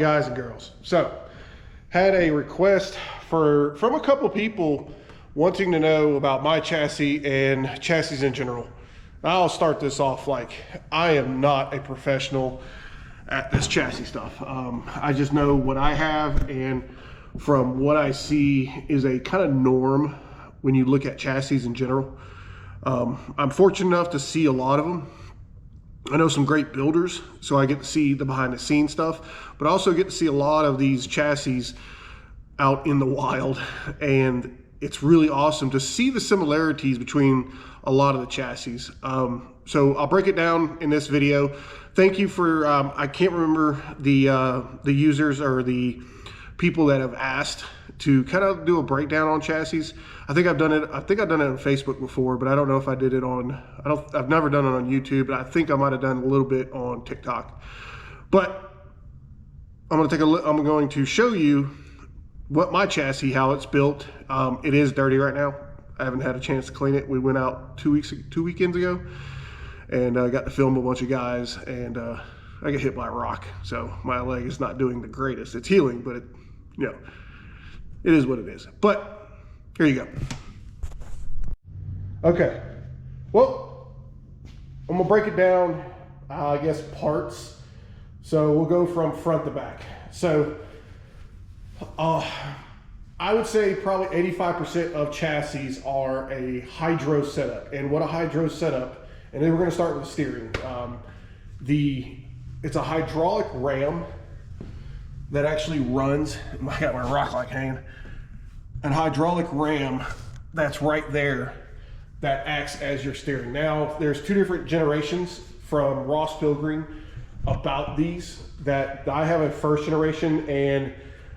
guys and girls. So, had a request from a couple people wanting to know about my chassis and chassis in general. I'll start this off like I am not a professional at this chassis stuff. I just know what I have, and from what I see is a kind of norm when you look at chassis in general. I'm fortunate enough to see a lot of them. I know some great builders, so I get to see the behind the scenes stuff, but I also get to see a lot of these chassis out in the wild, and it's really awesome to see the similarities between a lot of the chassis. So I'll break it down in this video. Thank you for, I can't remember the users or the people that have asked to kind of do a breakdown on chassis. I think I've done it on Facebook before, but I don't know if I did it on, I've never done it on YouTube, but I think I might have done a little bit on TikTok. But I'm going to show you what my chassis, how it's built. It is dirty right now. I haven't had a chance to clean it. We went out 2 weekends ago, and I got to film a bunch of guys, and I got hit by a rock. So my leg is not doing the greatest. It's healing, but it is what it is. But here you go. Okay, well, I'm gonna break it down, I guess, parts. So we'll go from front to back. So I would say probably 85% of chassis are a hydro setup. And what a hydro setup, and then we're gonna start with the steering. It's a hydraulic ram that actually runs, I got my rock like hanging, an hydraulic ram that's right there that acts as your steering. Now, there's two different generations from Ross Pilgrim about these. That I have a first generation, and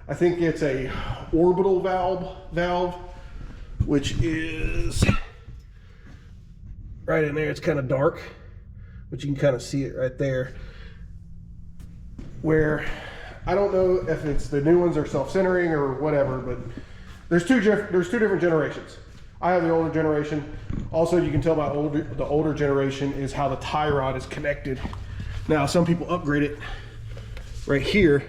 I think it's a orbital valve, which is right in there. It's kind of dark, but you can kind of see it right there. Where I don't know if it's the new ones are self-centering or whatever, but there's two different generations. I have the older generation. Also, you can tell by the older generation is how the tie rod is connected. Now, some people upgrade it right here.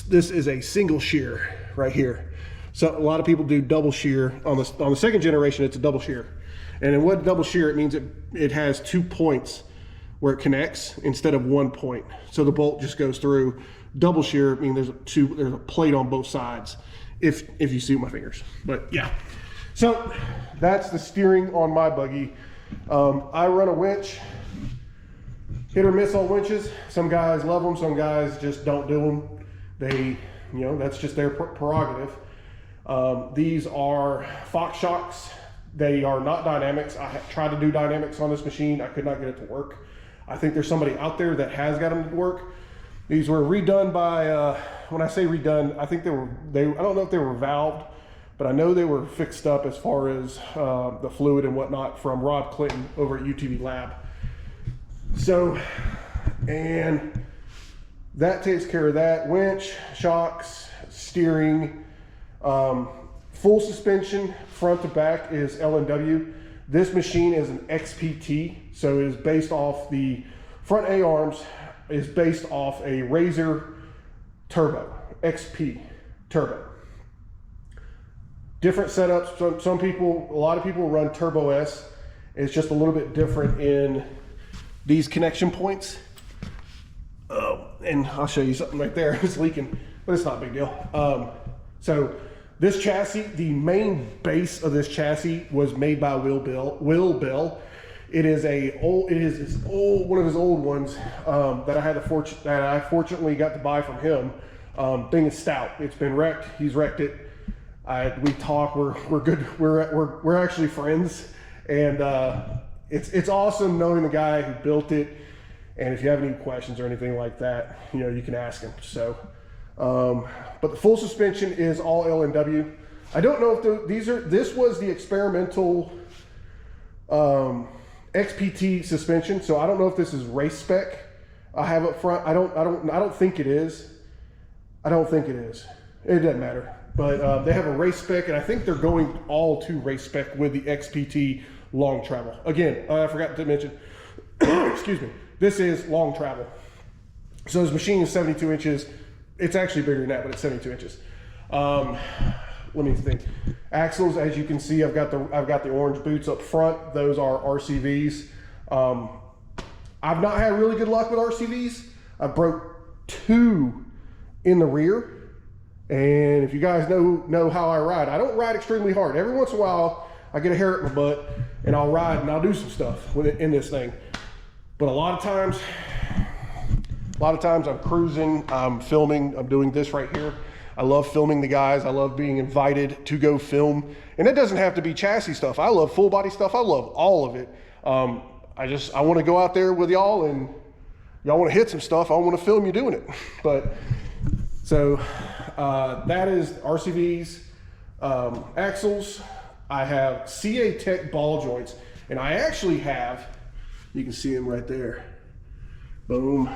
This is a single shear right here. So a lot of people do double shear. On the second generation, it's a double shear. And in what double shear, it means it has 2 points where it connects instead of 1 point. So the bolt just goes through. Double shear, I mean, there's a plate on both sides, if you see my fingers. But yeah, so that's the steering on my buggy. I run a winch, hit or miss on winches. Some guys love them, some guys just don't do them. They, that's just their prerogative. These are Fox shocks. They are not dynamics. I tried to do dynamics on this machine. I could not get it to work. I think there's somebody out there that has got them to work. These were redone by, when I say redone, I think I don't know if they were valved, but I know they were fixed up as far as the fluid and whatnot from Rob Clinton over at UTV Lab. So, and that takes care of that. Winch, shocks, steering, full suspension, front to back is L&W. This machine is an XPT, so it is based off the front A-arms, is based off a Razor turbo, XP turbo. Different setups. A lot of people run Turbo S. It's just a little bit different in these connection points. And I'll show you something right there. It's leaking, but it's not a big deal. So this chassis, the main base of this chassis was made by Will Bell. It is one of his old ones that I fortunately got to buy from him. Thing is stout. It's been wrecked. He's wrecked it. We talk. We're good. We're actually friends, and it's awesome knowing the guy who built it. And if you have any questions or anything like that, you can ask him. So, but the full suspension is all L&W. I don't know if this was the experimental XPT suspension, so I don't know if this is race spec. I have up front. I don't think it is. I don't think it is. It doesn't matter. But they have a race spec, and I think they're going all to race spec with the XPT long travel. Again, I forgot to mention. Excuse me. This is long travel. So this machine is 72 inches. It's actually bigger than that, but it's 72 inches. Let me think. Axles, as you can see, I've got the orange boots up front. Those are RCVs. I've not had really good luck with RCVs. I broke 2 in the rear. And if you guys know how I ride, I don't ride extremely hard. Every once in a while, I get a hair at my butt and I'll ride and I'll do some stuff with it in this thing. But a lot of times I'm cruising, I'm filming, I'm doing this right here. I love filming the guys. I love being invited to go film. And it doesn't have to be chassis stuff. I love full body stuff. I love all of it. I want to go out there with y'all, and y'all want to hit some stuff. I want to film you doing it. But so that is RCVs, axles. I have CA Tech ball joints, and I actually have, you can see them right there. Boom,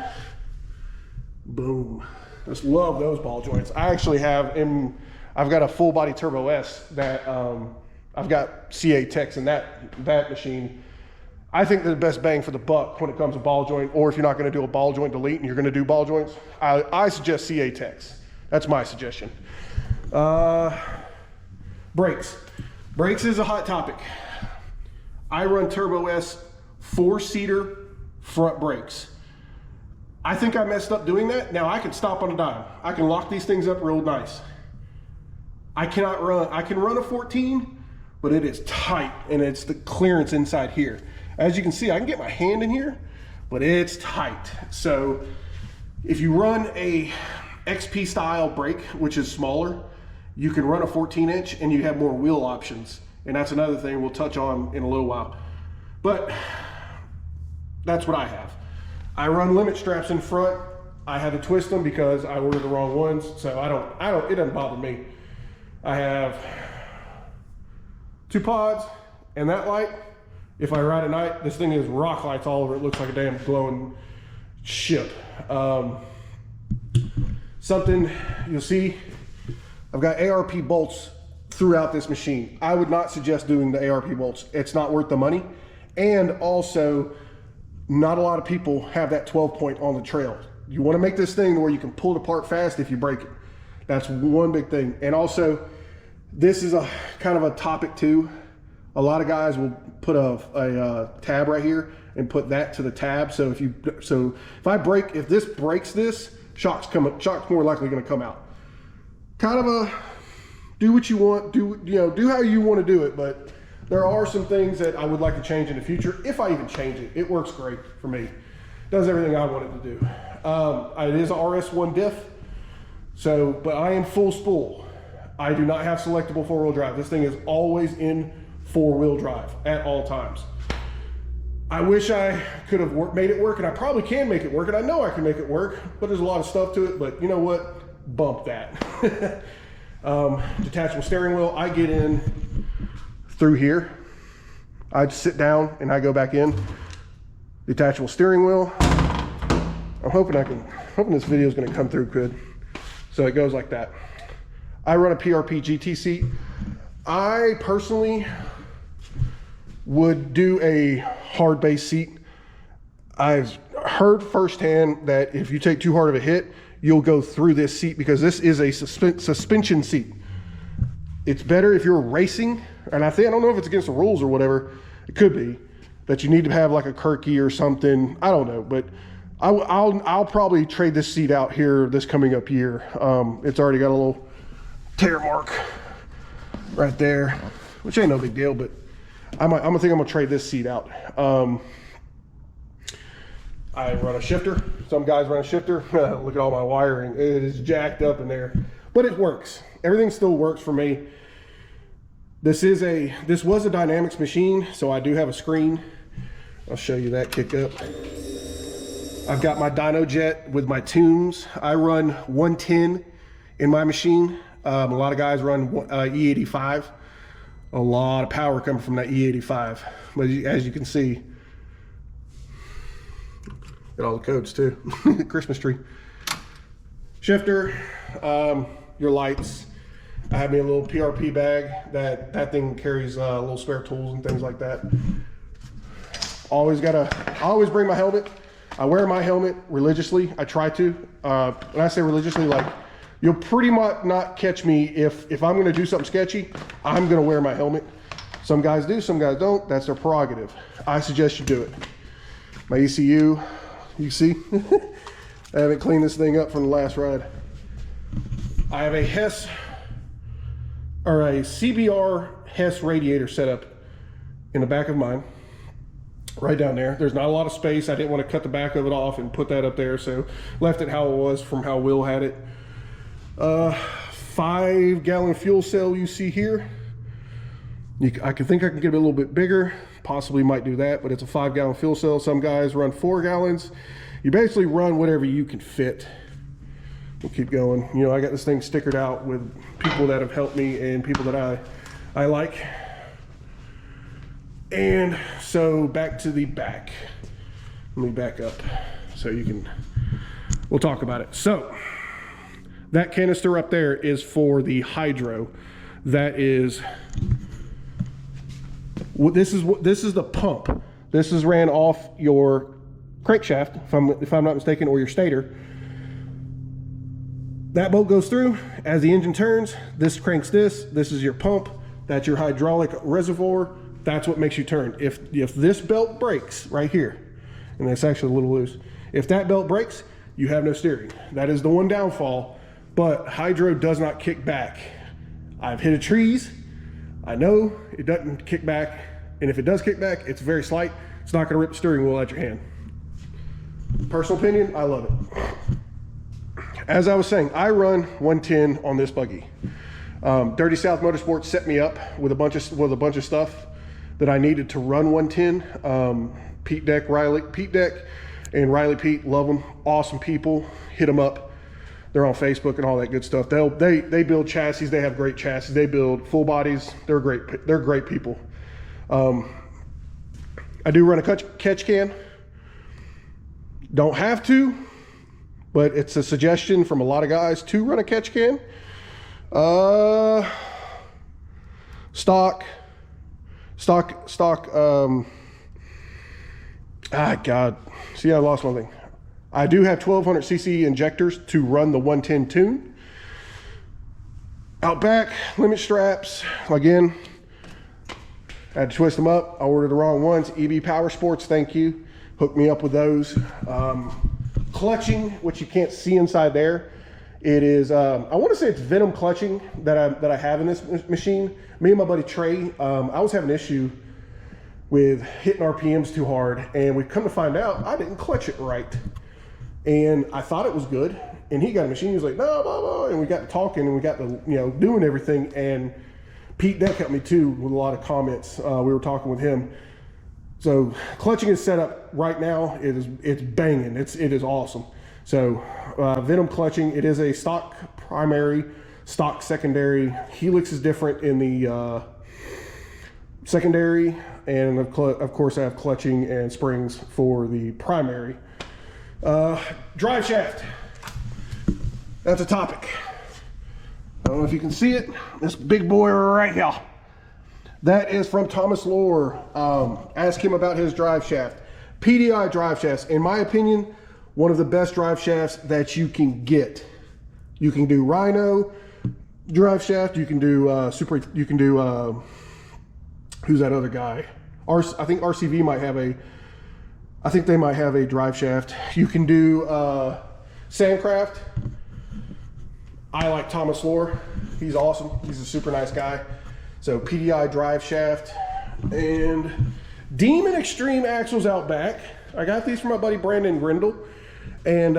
boom. Just love those ball joints. I actually have I've got a full body Turbo S that I've got CA Techs in that machine. I think they're the best bang for the buck when it comes to ball joint, or if you're not going to do a ball joint delete and you're going to do ball joints, I suggest CA Techs. That's my suggestion. Brakes. Brakes is a hot topic. I run Turbo S 4-seater front brakes. I think I messed up doing that. Now I can stop on a dime. I can lock these things up real nice. I can run a 14, but it is tight and it's the clearance inside here. As you can see, I can get my hand in here, but it's tight. So if you run a XP style brake, which is smaller, you can run a 14-inch and you have more wheel options. And that's another thing we'll touch on in a little while. But that's what I have. I run limit straps in front. I had to twist them because I ordered the wrong ones. So it doesn't bother me. I have 2 pods and that light. If I ride at night, this thing is rock lights all over. It looks like a damn glowing ship. Something you'll see, I've got ARP bolts throughout this machine. I would not suggest doing the ARP bolts. It's not worth the money. And also, not a lot of people have that 12 point on the trail. You want to make this thing where you can pull it apart fast if you break it. That's one big thing. And also, this is a kind of a topic too. A lot of guys will put a tab right here and put that to the tab. So if this breaks this, shock's more likely going to come out. Kind of a do what you want, do how you want to do it. But there are some things that I would like to change in the future. If I even change it, it works great for me. Does everything I want it to do. It is a RS1 diff. So, but I am full spool. I do not have selectable 4-wheel drive. This thing is always in 4-wheel drive at all times. I wish I could have made it work, and I probably can make it work, and I know I can make it work, but there's a lot of stuff to it. But you know what? Bump that. Detachable steering wheel. I get in through here. I just sit down and I go back in. Detachable steering wheel. I'm hoping this video is going to come through good. So it goes like that. I run a PRP GT seat. I personally would do a hard base seat. I've heard firsthand that if you take too hard of a hit, you'll go through this seat because this is a suspension seat. It's better if you're racing, and I don't know if it's against the rules or whatever. It could be that you need to have like a Kirky or something. I don't know, but I'll probably trade this seat out here this coming up year. It's already got a little tear mark right there, which ain't no big deal, but I'm gonna trade this seat out. I run a shifter. Some guys run a shifter. Look at all my wiring. It is jacked up in there, but it works. Everything still works for me. This was a Dynamics machine, so I do have a screen. I'll show you that kick up. I've got my dyno jet with my tunes. I run 110 in my machine. A lot of guys run E85. A lot of power coming from that E85. But as you can see, got all the codes too. Christmas tree. Shifter, your lights. I have me a little PRP bag. That thing carries little spare tools and things like that. I always bring my helmet. I wear my helmet religiously. I try to. When I say religiously, like, you'll pretty much not catch me if I'm gonna do something sketchy, I'm gonna wear my helmet. Some guys do, some guys don't. That's their prerogative. I suggest you do it. My ECU, you see, I haven't cleaned this thing up from the last ride. I have a Hess, or a CBR Hess radiator setup in the back of mine, right down there. There's not a lot of space. I didn't want to cut the back of it off and put that up there, so left it how it was from how Will had it. 5-gallon fuel cell you see here. I think I can get it a little bit bigger, possibly might do that, but it's a 5-gallon fuel cell. Some guys run 4 gallons. You basically run whatever you can fit. We'll keep going. You know, I got this thing stickered out with people that have helped me and people that I like. And so back to the back. Let me back up so we'll talk about it. So that canister up there is for the hydro. That is, this is the pump. This is ran off your crankshaft, if I'm not mistaken, or your stator. That bolt goes through. As the engine turns, this cranks this. This is your pump. That's your hydraulic reservoir. That's what makes you turn. If this belt breaks right here, and it's actually a little loose, if that belt breaks, you have no steering. That is the one downfall, but hydro does not kick back. I've hit trees. I know it doesn't kick back, and if it does kick back, it's very slight. It's not gonna rip the steering wheel out your hand. Personal opinion, I love it. As I was saying, I run 110 on this buggy. Dirty South Motorsports set me up with a bunch of stuff that I needed to run 110. Pete Deck and Riley Pete, love them, awesome people. Hit them up. They're on Facebook and all that good stuff. They build chassis. They have great chassis. They build full bodies. They're great people. I do run a catch can. Don't have to, but it's a suggestion from a lot of guys to run a catch can. Stock. God. See, I lost one thing. I do have 1200cc injectors to run the 110 tune. Out back, limit straps. Again, I had to twist them up. I ordered the wrong ones. EB Power Sports, thank you. Hooked me up with those. Clutching, which you can't see inside there. It is, I want to say it's Venom clutching that I have in this machine. Me and my buddy Trey, I was having an issue with hitting RPMs too hard, and we come to find out I didn't clutch it right. And I thought it was good, and he got a machine. He was like, no, blah, blah, and we got to talking, and we got to, doing everything. And Pete Deck helped me too with a lot of comments. We were talking with him. So clutching is set up right now. It's banging. It is awesome. So Venom clutching. It is a stock primary, stock secondary. Helix is different in the secondary, and of course I have clutching and springs for the primary. Drive shaft. That's a topic. I don't know if you can see it. This big boy right here. That is from Thomas Lohr. Ask him about his drive shaft. PDI drive shafts, in my opinion, one of the best drive shafts that you can get. You can do Rhino drive shaft. You can do who's that other guy? I think RCV might have I think they might have a drive shaft. You can do Sandcraft. I like Thomas Lohr. He's awesome. He's a super nice guy. So PDI drive shaft and Demon Extreme axles out back. I got these from my buddy Brandon Grindle, and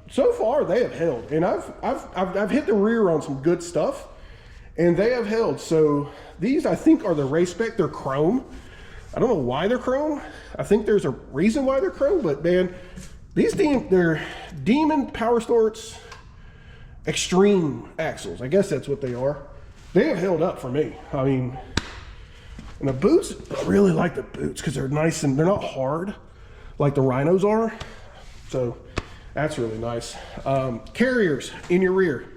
so far they have held. And I've hit the rear on some good stuff, and they have held. So these I think are the race spec. They're chrome. I don't know why they're chrome. I think there's a reason why they're chrome, but man, they're Demon Power Sports Extreme axles. I guess that's what they are. They have held up for me. I mean, and the boots, I really like the boots because they're nice and they're not hard like the Rhinos are. So that's really nice. Carriers in your rear.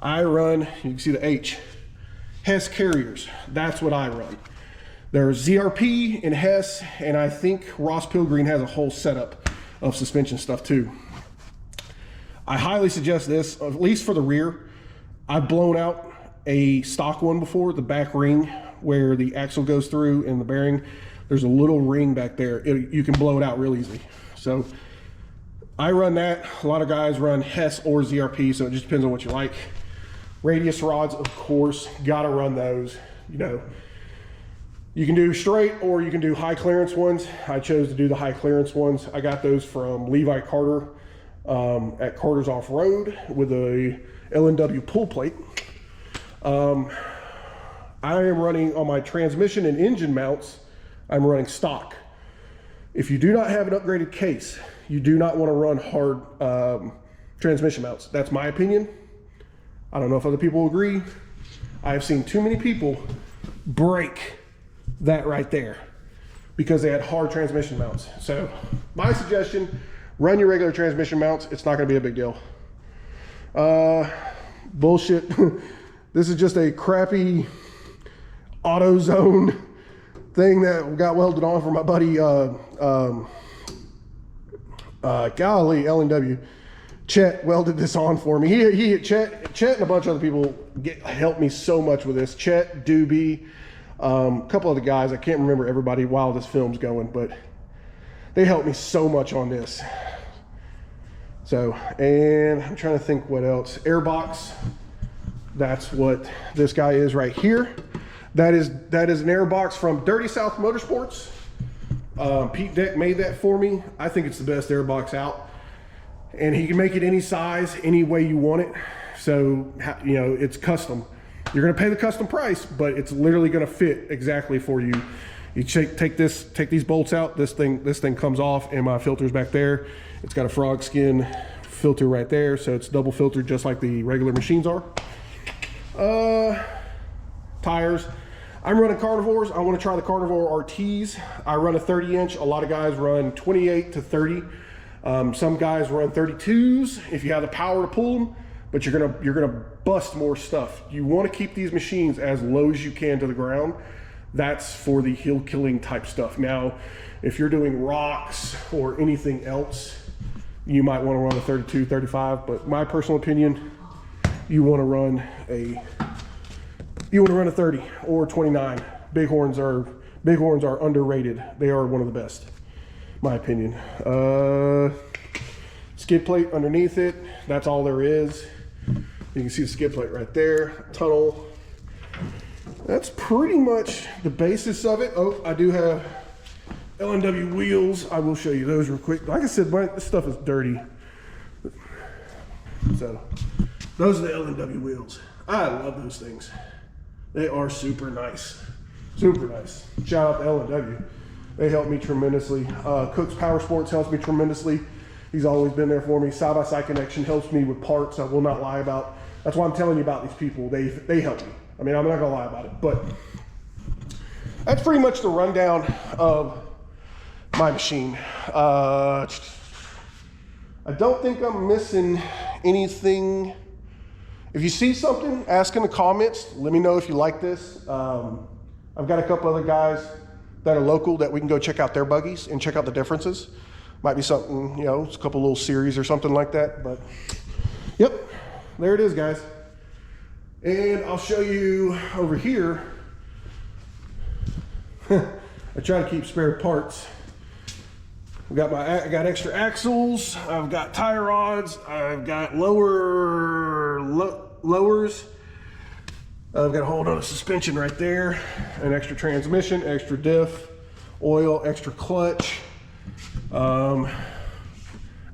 I run, you can see the H, Hess carriers. That's what I run. There's ZRP and Hess, and I think Ross Pilgreen has a whole setup of suspension stuff too. I highly suggest this, at least for the rear. I've blown out a stock one before, the back ring where the axle goes through and the bearing. There's a little ring back there. You can blow it out real easy. So I run that. A lot of guys run Hess or ZRP, so it just depends on what you like. Radius rods, of course, gotta run those. You know, you can do straight or you can do high clearance ones. I chose to do the high clearance ones. I got those from Levi Carter at Carter's Off-Road with a LNW pull plate. I am running on my transmission and engine mounts, I'm running stock. If you do not have an upgraded case, you do not want to run hard transmission mounts. That's my opinion. I don't know if other people agree. I have seen too many people break that right there because they had hard transmission mounts. So my suggestion, run your regular transmission mounts. It's not going to be a big deal. Bullshit. This is just a crappy AutoZone thing that got welded on for my buddy, golly, LNW. Chet welded this on for me. Chet and a bunch of other people helped me so much with this. Chet, Doobie, a couple of the guys, I can't remember everybody while this film's going, but they helped me so much on this. So, and I'm trying to think what else. Airbox, that's what this guy is right here. That is an airbox from Dirty South Motorsports. Pete Deck made that for me. I think it's the best airbox out. And he can make it any size, any way you want it. So, you know, it's custom. You're gonna pay the custom price, but it's literally gonna fit exactly for you. You take these bolts out, this thing comes off, and my filter's back there. It's got a frog skin filter right there, so it's double filtered just like the regular machines are. Tires. I'm running Carnivores. I want to try the Carnivore RTs. I run a 30-inch. A lot of guys run 28 to 30. Some guys run 32s if you have the power to pull them, but you're gonna bust more stuff. You want to keep these machines as low as you can to the ground. That's for the hill killing type stuff. Now, if you're doing rocks or anything else, you might want to run a 32, 35, but my personal opinion, you want to run a 30 or 29. Bighorns are underrated. They are one of the best, my opinion. Skid plate underneath it, that's all there is. You can see the skid plate right there, tunnel. That's pretty much the basis of it. Oh, I do have LNW wheels. I will show you those real quick. Like I said, this stuff is dirty. So those are the LNW wheels. I love those things. They are super nice. Super nice. Shout out to LNW. They help me tremendously. Cook's Power Sports helps me tremendously. He's always been there for me. Side by Side Connection helps me with parts. I will not lie about. That's why I'm telling you about these people. They help me. I mean, I'm not gonna lie about it, but that's pretty much the rundown of my machine. I don't think I'm missing anything. If you see something, ask in the comments. Let me know if you like this. I've got a couple other guys that are local that we can go check out their buggies and check out the differences. Might be something, you know, it's a couple little series or something like that, but yep, there it is, guys. And I'll show you over here. I try to keep spare parts. I got extra axles. I've got tie rods. I've got lowers. I've got a hold on a suspension right there. An extra transmission, extra diff, oil, extra clutch.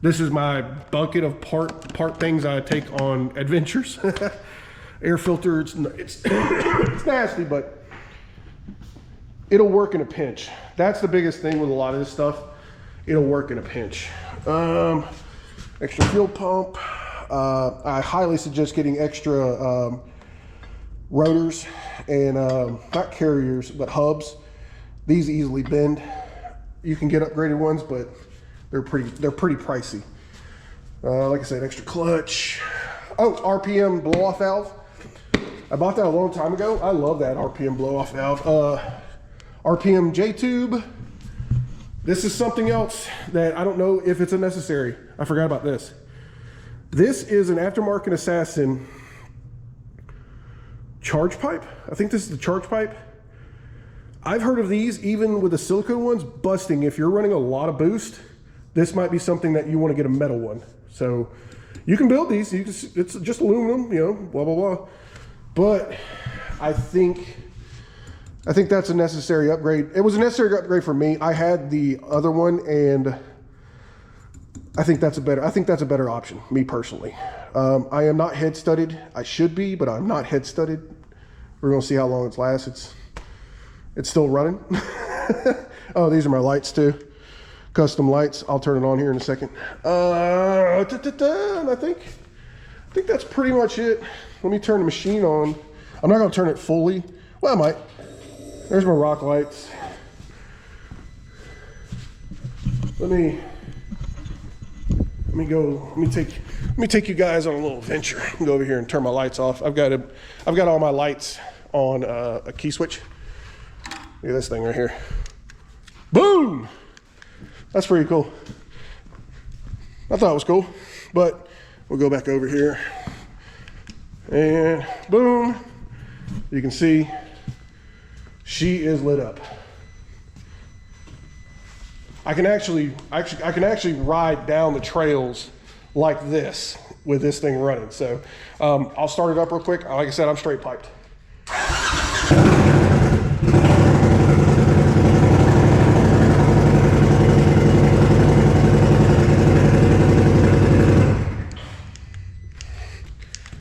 This is my bucket of part things I take on adventures. Air filter, it's it's nasty, but it'll work in a pinch. That's the biggest thing with a lot of this stuff. It'll work in a pinch. Extra fuel pump. I highly suggest getting extra rotors and not carriers, but hubs. These easily bend. You can get upgraded ones, but they're pretty pricey. Like I said, extra clutch. Oh, RPM blow-off valve. I bought that a long time ago. I love that RPM blow-off valve. RPM J-tube. This is something else that I don't know if it's a necessary. I forgot about this. This is an aftermarket Assassin charge pipe. I think this is the charge pipe. I've heard of these, even with the silicone ones, busting. If you're running a lot of boost, this might be something that you want to get a metal one. So you can build these. It's just aluminum, you know, blah, blah, blah. But I think that's a necessary upgrade. It was a necessary upgrade for me. I had the other one, and I think that's a better option, me personally. I am not head studded. I should be, but I'm not head studded. We're gonna see how long it lasts. It's still running. Oh, these are my lights too. Custom lights. I'll turn it on here in a second. And I think that's pretty much it. Let me turn the machine on. I'm not gonna turn it fully. Well, I might. There's my rock lights. Let me take you guys on a little adventure. Go over here and turn my lights off. I've got all my lights on a key switch. Look at this thing right here. Boom! That's pretty cool. I thought it was cool, but we'll go back over here and boom. You can see she is lit up. I can actually ride down the trails like this with this thing running. So I'll start it up real quick. Like I said, I'm straight piped.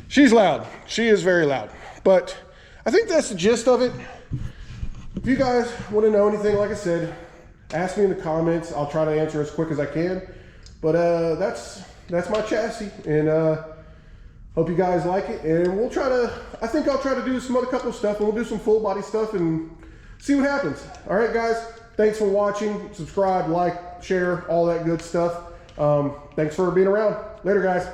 She's loud. She is very loud. But I think that's the gist of it. If you guys want to know anything, like I said, ask me in the comments. I'll try to answer as quick as I can. But that's my chassis, and hope you guys like it. And we'll try to, I think I'll try to do some other couple of stuff, and we'll do some full body stuff and see what happens. All right, guys, thanks for watching. Subscribe, like, share, all that good stuff. Thanks for being around. Later, guys.